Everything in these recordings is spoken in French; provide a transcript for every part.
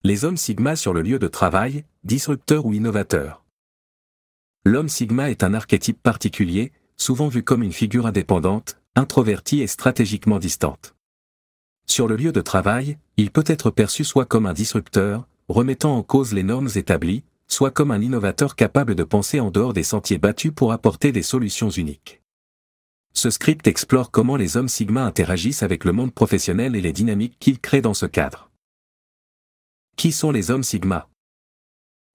Les hommes sigma sur le lieu de travail, disrupteurs ou innovateurs. L'homme sigma est un archétype particulier, souvent vu comme une figure indépendante, introvertie et stratégiquement distante. Sur le lieu de travail, il peut être perçu soit comme un disrupteur, remettant en cause les normes établies, soit comme un innovateur capable de penser en dehors des sentiers battus pour apporter des solutions uniques. Ce script explore comment les hommes sigma interagissent avec le monde professionnel et les dynamiques qu'ils créent dans ce cadre. Qui sont les hommes sigma ?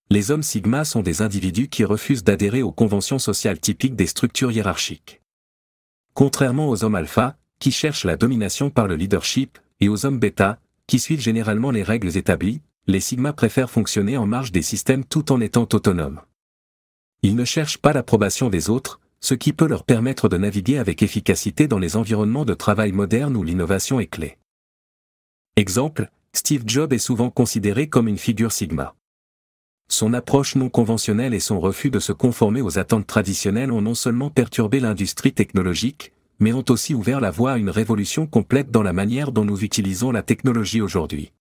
Les hommes sigma sont des individus qui refusent d'adhérer aux conventions sociales typiques des structures hiérarchiques. Contrairement aux hommes alpha, qui cherchent la domination par le leadership, et aux hommes bêta, qui suivent généralement les règles établies, les sigma préfèrent fonctionner en marge des systèmes tout en étant autonomes. Ils ne cherchent pas l'approbation des autres, ce qui peut leur permettre de naviguer avec efficacité dans les environnements de travail modernes où l'innovation est clé. Exemple, Steve Jobs est souvent considéré comme une figure sigma. Son approche non conventionnelle et son refus de se conformer aux attentes traditionnelles ont non seulement perturbé l'industrie technologique, mais ont aussi ouvert la voie à une révolution complète dans la manière dont nous utilisons la technologie aujourd'hui.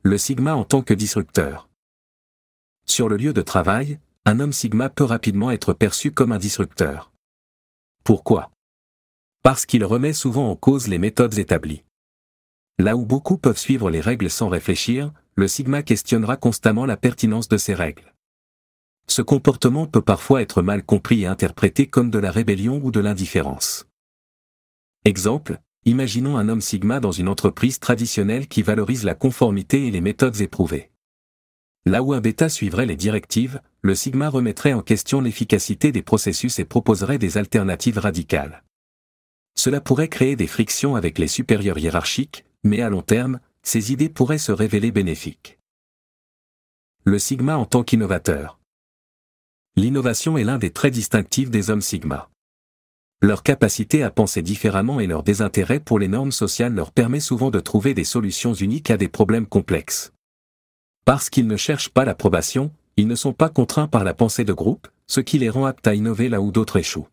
Le sigma en tant que disrupteur. Sur le lieu de travail, un homme sigma peut rapidement être perçu comme un disrupteur. Pourquoi ? Parce qu'il remet souvent en cause les méthodes établies. Là où beaucoup peuvent suivre les règles sans réfléchir, le sigma questionnera constamment la pertinence de ces règles. Ce comportement peut parfois être mal compris et interprété comme de la rébellion ou de l'indifférence. Exemple, imaginons un homme sigma dans une entreprise traditionnelle qui valorise la conformité et les méthodes éprouvées. Là où un bêta suivrait les directives, le sigma remettrait en question l'efficacité des processus et proposerait des alternatives radicales. Cela pourrait créer des frictions avec les supérieurs hiérarchiques, mais à long terme, ces idées pourraient se révéler bénéfiques. Le sigma en tant qu'innovateur. L'innovation est l'un des traits distinctifs des hommes sigma. Leur capacité à penser différemment et leur désintérêt pour les normes sociales leur permet souvent de trouver des solutions uniques à des problèmes complexes. Parce qu'ils ne cherchent pas l'approbation, ils ne sont pas contraints par la pensée de groupe, ce qui les rend aptes à innover là où d'autres échouent.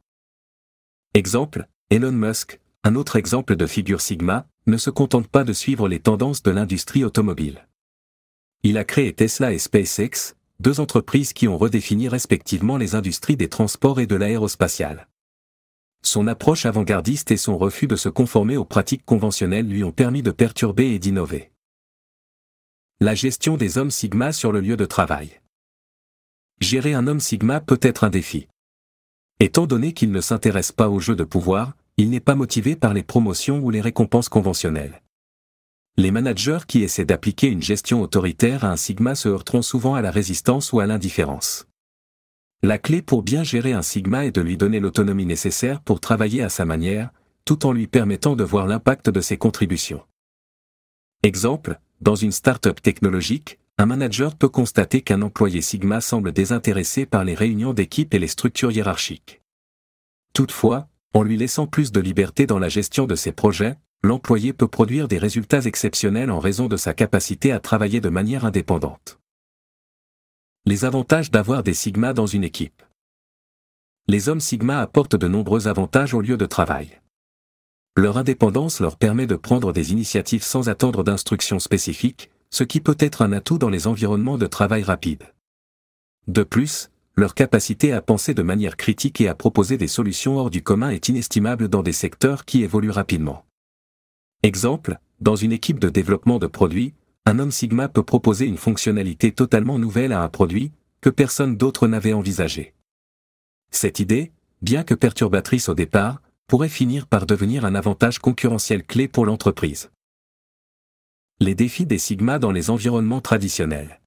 Exemple, Elon Musk, un autre exemple de figure sigma, ne se contente pas de suivre les tendances de l'industrie automobile. Il a créé Tesla et SpaceX, deux entreprises qui ont redéfini respectivement les industries des transports et de l'aérospatiale. Son approche avant-gardiste et son refus de se conformer aux pratiques conventionnelles lui ont permis de perturber et d'innover. La gestion des hommes sigma sur le lieu de travail. Gérer un homme sigma peut être un défi. Étant donné qu'il ne s'intéresse pas aux jeux de pouvoir, il n'est pas motivé par les promotions ou les récompenses conventionnelles. Les managers qui essaient d'appliquer une gestion autoritaire à un sigma se heurteront souvent à la résistance ou à l'indifférence. La clé pour bien gérer un sigma est de lui donner l'autonomie nécessaire pour travailler à sa manière, tout en lui permettant de voir l'impact de ses contributions. Exemple, dans une start-up technologique, un manager peut constater qu'un employé sigma semble désintéressé par les réunions d'équipe et les structures hiérarchiques. Toutefois, en lui laissant plus de liberté dans la gestion de ses projets, l'employé peut produire des résultats exceptionnels en raison de sa capacité à travailler de manière indépendante. Les avantages d'avoir des sigma dans une équipe. Les hommes sigma apportent de nombreux avantages au lieu de travail. Leur indépendance leur permet de prendre des initiatives sans attendre d'instructions spécifiques, ce qui peut être un atout dans les environnements de travail rapides. De plus, leur capacité à penser de manière critique et à proposer des solutions hors du commun est inestimable dans des secteurs qui évoluent rapidement. Exemple, dans une équipe de développement de produits, un homme sigma peut proposer une fonctionnalité totalement nouvelle à un produit, que personne d'autre n'avait envisagé. Cette idée, bien que perturbatrice au départ, pourrait finir par devenir un avantage concurrentiel clé pour l'entreprise. Les défis des sigma dans les environnements traditionnels.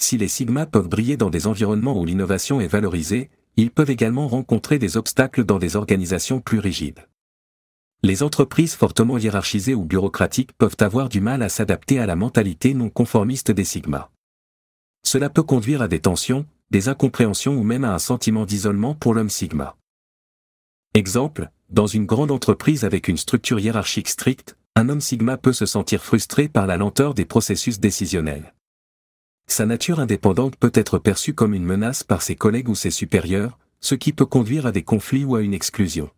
Si les sigma peuvent briller dans des environnements où l'innovation est valorisée, ils peuvent également rencontrer des obstacles dans des organisations plus rigides. Les entreprises fortement hiérarchisées ou bureaucratiques peuvent avoir du mal à s'adapter à la mentalité non conformiste des sigma. Cela peut conduire à des tensions, des incompréhensions ou même à un sentiment d'isolement pour l'homme sigma. Exemple, dans une grande entreprise avec une structure hiérarchique stricte, un homme sigma peut se sentir frustré par la lenteur des processus décisionnels. Sa nature indépendante peut être perçue comme une menace par ses collègues ou ses supérieurs, ce qui peut conduire à des conflits ou à une exclusion.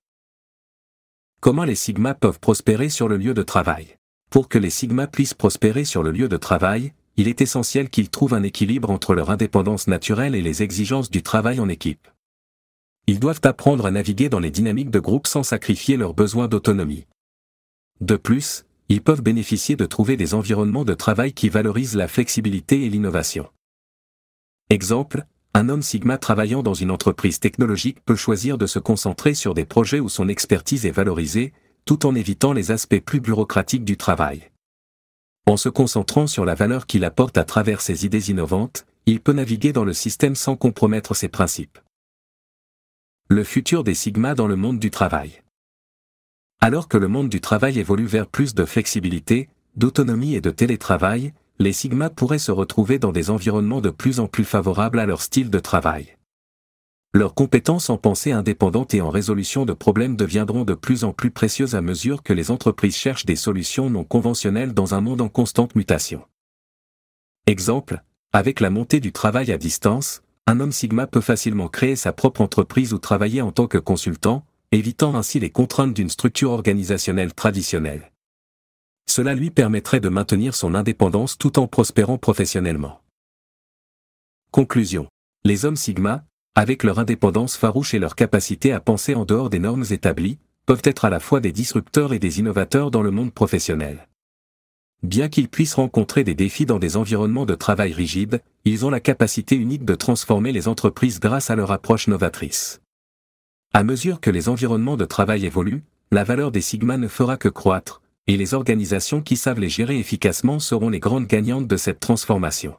Comment les sigma peuvent prospérer sur le lieu de travail ? Pour que les Sigma puissent prospérer sur le lieu de travail, il est essentiel qu'ils trouvent un équilibre entre leur indépendance naturelle et les exigences du travail en équipe. Ils doivent apprendre à naviguer dans les dynamiques de groupe sans sacrifier leurs besoins d'autonomie. De plus, ils peuvent bénéficier de trouver des environnements de travail qui valorisent la flexibilité et l'innovation. Exemple, un homme Sigma travaillant dans une entreprise technologique peut choisir de se concentrer sur des projets où son expertise est valorisée, tout en évitant les aspects plus bureaucratiques du travail. En se concentrant sur la valeur qu'il apporte à travers ses idées innovantes, il peut naviguer dans le système sans compromettre ses principes. Le futur des Sigma dans le monde du travail. Alors que le monde du travail évolue vers plus de flexibilité, d'autonomie et de télétravail, les Sigma pourraient se retrouver dans des environnements de plus en plus favorables à leur style de travail. Leurs compétences en pensée indépendante et en résolution de problèmes deviendront de plus en plus précieuses à mesure que les entreprises cherchent des solutions non conventionnelles dans un monde en constante mutation. Exemple, avec la montée du travail à distance, un homme Sigma peut facilement créer sa propre entreprise ou travailler en tant que consultant, évitant ainsi les contraintes d'une structure organisationnelle traditionnelle. Cela lui permettrait de maintenir son indépendance tout en prospérant professionnellement. Conclusion. Les hommes Sigma, avec leur indépendance farouche et leur capacité à penser en dehors des normes établies, peuvent être à la fois des disrupteurs et des innovateurs dans le monde professionnel. Bien qu'ils puissent rencontrer des défis dans des environnements de travail rigides, ils ont la capacité unique de transformer les entreprises grâce à leur approche novatrice. À mesure que les environnements de travail évoluent, la valeur des Sigma ne fera que croître, et les organisations qui savent les gérer efficacement seront les grandes gagnantes de cette transformation.